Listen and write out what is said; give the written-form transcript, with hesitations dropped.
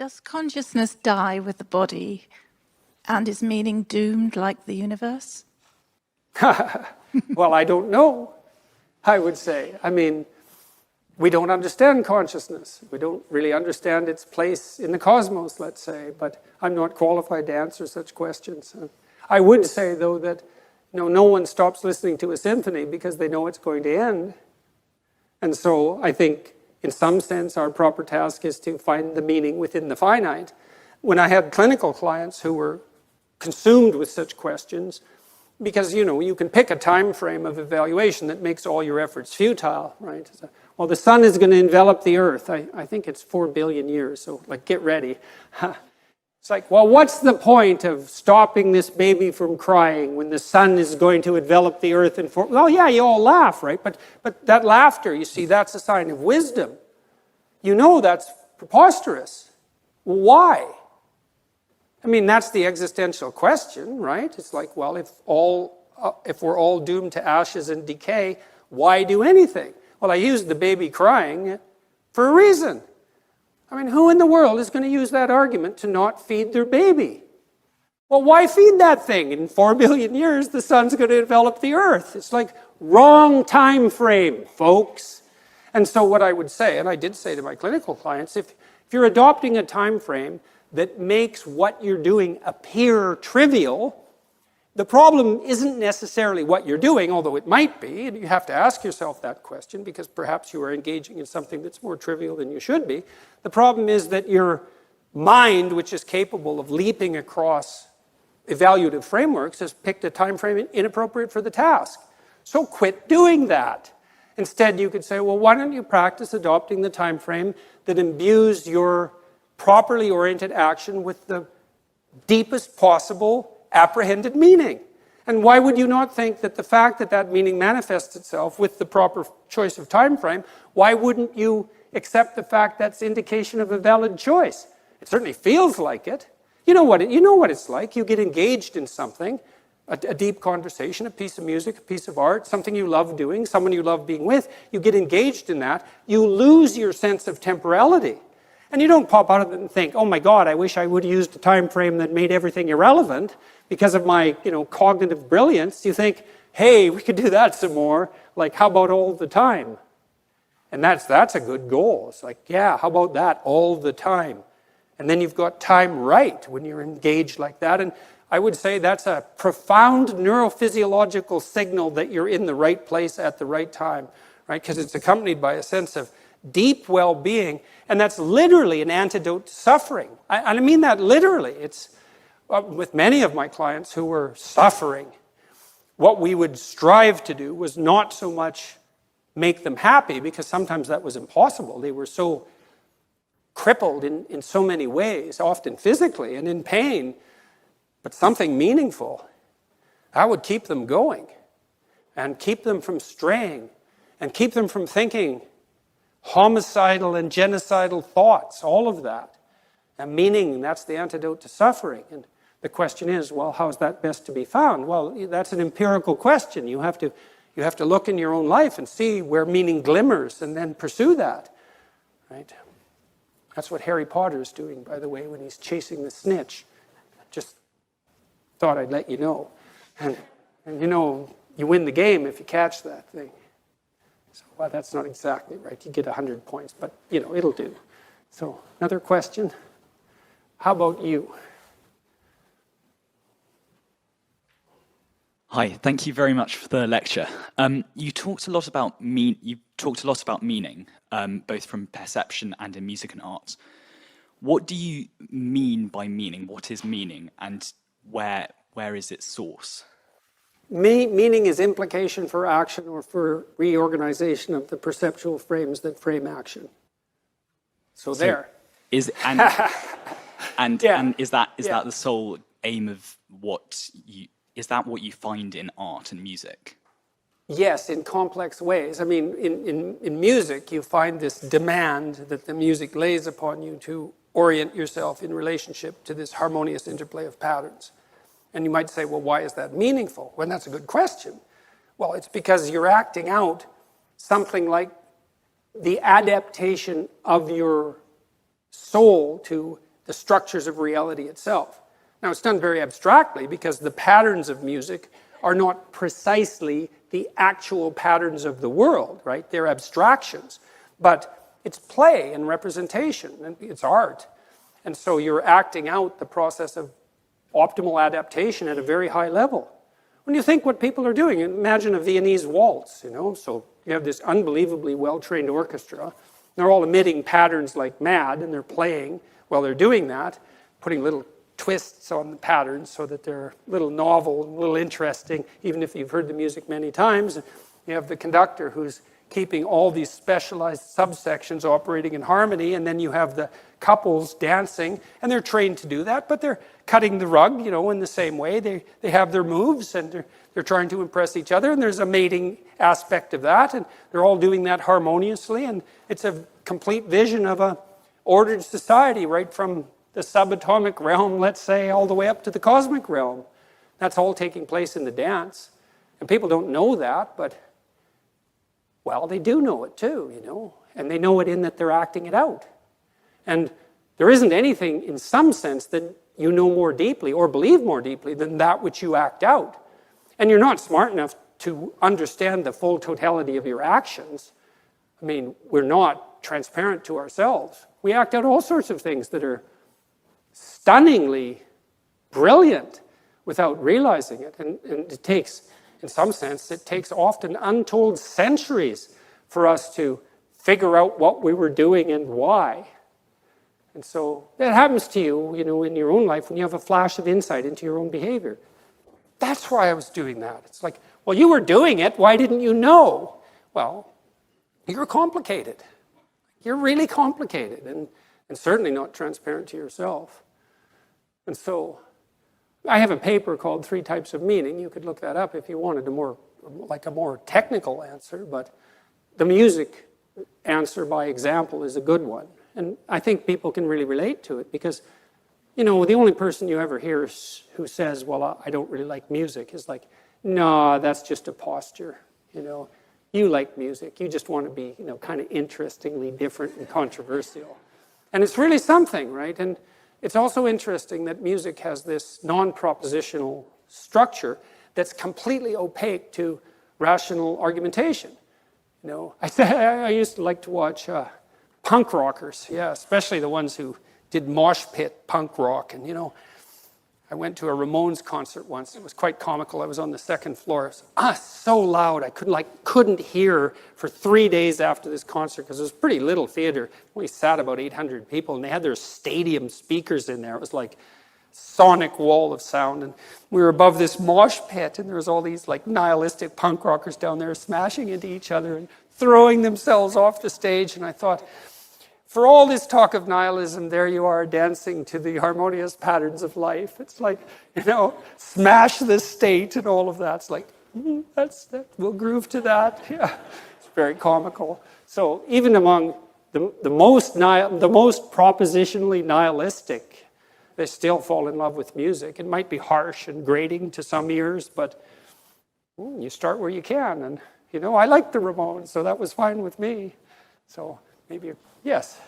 Does consciousness die with the body, and is meaning doomed like the universe? Well, I don't know, I would say. I mean, we don't understand consciousness. We don't really understand its place in the cosmos, let's say, but I'm not qualified to answer such questions. I would say, though, that no one stops listening to a symphony because they know it's going to end. And so I think, in some sense, our proper task is to find the meaning within the finite. When I had clinical clients who were consumed with such questions, because, you can pick a time frame of evaluation that makes all your efforts futile, right? Well, the sun is going to envelop the earth. I think it's 4 billion years, so get ready. It's like, well, what's the point of stopping this baby from crying when the sun is going to envelop the earth in 4? Well, yeah, you all laugh, right? But that laughter, you see, that's a sign of wisdom. That's preposterous. Why? I mean, that's the existential question, right? It's like, well, if we're all doomed to ashes and decay, why do anything? Well, I used the baby crying for a reason. I mean, who in the world is going to use that argument to not feed their baby? Well, why feed that thing? In 4 billion years, the sun's going to envelop the earth. It's like, wrong time frame, folks. And so what I would say, and I did say to my clinical clients, if you're adopting a time frame that makes what you're doing appear trivial, the problem isn't necessarily what you're doing, although it might be, and you have to ask yourself that question because perhaps you are engaging in something that's more trivial than you should be. The problem is that your mind, which is capable of leaping across evaluative frameworks, has picked a time frame inappropriate for the task. So quit doing that. Instead, you could say, well, why don't you practice adopting the time frame that imbues your properly oriented action with the deepest possible apprehended meaning. And why would you not think that the fact that that meaning manifests itself with the proper choice of time frame, why wouldn't you accept the fact that's indication of a valid choice? It certainly feels like it. You know what it's like. You get engaged in something, a deep conversation, a piece of music, a piece of art, something you love doing, someone you love being with. You get engaged in that. You lose your sense of temporality. And you don't pop out of it and think, oh my God, I wish I would have used a time frame that made everything irrelevant because of my, cognitive brilliance. You think, hey, we could do that some more. Like, how about all the time? And that's a good goal. It's like, yeah, how about that all the time? And then you've got time right when you're engaged like that. And I would say that's a profound neurophysiological signal that you're in the right place at the right time, right? Because it's accompanied by a sense of deep well-being, and that's literally an antidote to suffering. I mean that literally. It's with many of my clients who were suffering, what we would strive to do was not so much make them happy, because sometimes that was impossible. They were so crippled in so many ways, often physically and in pain, but something meaningful. That would keep them going and keep them from straying and keep them from thinking homicidal and genocidal thoughts, all of that. And meaning, that's the antidote to suffering. And the question is, well, how is that best to be found? Well, that's an empirical question. You have to look in your own life and see where meaning glimmers and then pursue that, right? That's what Harry Potter is doing, by the way, when he's chasing the snitch. Just thought I'd let you know. And you win the game if you catch that thing. So, well, that's not exactly right. You get 100 points, but, it'll do. So, another question. How about you? Hi, thank you very much for the lecture. You talked a lot about meaning, both from perception and in music and art. What do you mean by meaning? What is meaning, and where is its source? Meaning is implication for action or for reorganization of the perceptual frames that frame action. So there. Is that the sole aim of is that what you find in art and music? Yes, in complex ways. I mean, in music, you find this demand that the music lays upon you to orient yourself in relationship to this harmonious interplay of patterns. And you might say, well, why is that meaningful? Well, that's a good question. Well, it's because you're acting out something like the adaptation of your soul to the structures of reality itself. Now, it's done very abstractly because the patterns of music are not precisely the actual patterns of the world, right? They're abstractions. But it's play and representation, and it's art. And so you're acting out the process of optimal adaptation at a very high level. When you think what people are doing, imagine a Viennese waltz, So you have this unbelievably well-trained orchestra. They're all emitting patterns like mad, and they're playing while they're doing that, putting little twists on the patterns so that they're a little novel, a little interesting, even if you've heard the music many times. You have the conductor who's keeping all these specialized subsections operating in harmony, and then you have the couples dancing, and they're trained to do that, but they're cutting the rug, in the same way. They have their moves, and they're trying to impress each other, and there's a mating aspect of that, and they're all doing that harmoniously, and it's a complete vision of a ordered society, right from the subatomic realm, let's say, all the way up to the cosmic realm. That's all taking place in the dance. And people don't know that, but, well, they do know it too, And they know it in that they're acting it out. And there isn't anything, in some sense, that you know more deeply or believe more deeply than that which you act out. And you're not smart enough to understand the full totality of your actions. I mean, we're not transparent to ourselves. We act out all sorts of things that are stunningly brilliant without realizing it. And it takes, in some sense, it takes often untold centuries for us to figure out what we were doing and why. And so that happens to you, in your own life when you have a flash of insight into your own behavior. That's why I was doing that. It's like, well, you were doing it. Why didn't you know? Well, you're complicated. You're really complicated and certainly not transparent to yourself. And so I have a paper called 3 Types of Meaning. You could look that up if you wanted a more technical answer, but the music answer by example is a good one. And I think people can really relate to it because, the only person you ever hear who says, well, I don't really like music is like, no, that's just a posture. You like music. You just want to be, kind of interestingly different and controversial. And it's really something, right? And it's also interesting that music has this non-propositional structure that's completely opaque to rational argumentation. I used to like to watch punk rockers, especially the ones who did mosh pit punk rock. And, I went to a Ramones concert once. It was quite comical. I was on the second floor. It was so loud. I couldn't hear for 3 days after this concert because it was a pretty little theater. Only sat about 800 people, and they had their stadium speakers in there. It was like sonic wall of sound. And we were above this mosh pit, and there was all these nihilistic punk rockers down there smashing into each other and throwing themselves off the stage. And I thought, for all this talk of nihilism, there you are dancing to the harmonious patterns of life. It's like, smash the state and all of that. It's like, we'll groove to that. Yeah, it's very comical. So even among the most propositionally nihilistic, they still fall in love with music. It might be harsh and grating to some ears, but you start where you can. And, I liked the Ramones, so that was fine with me. So maybe, yes?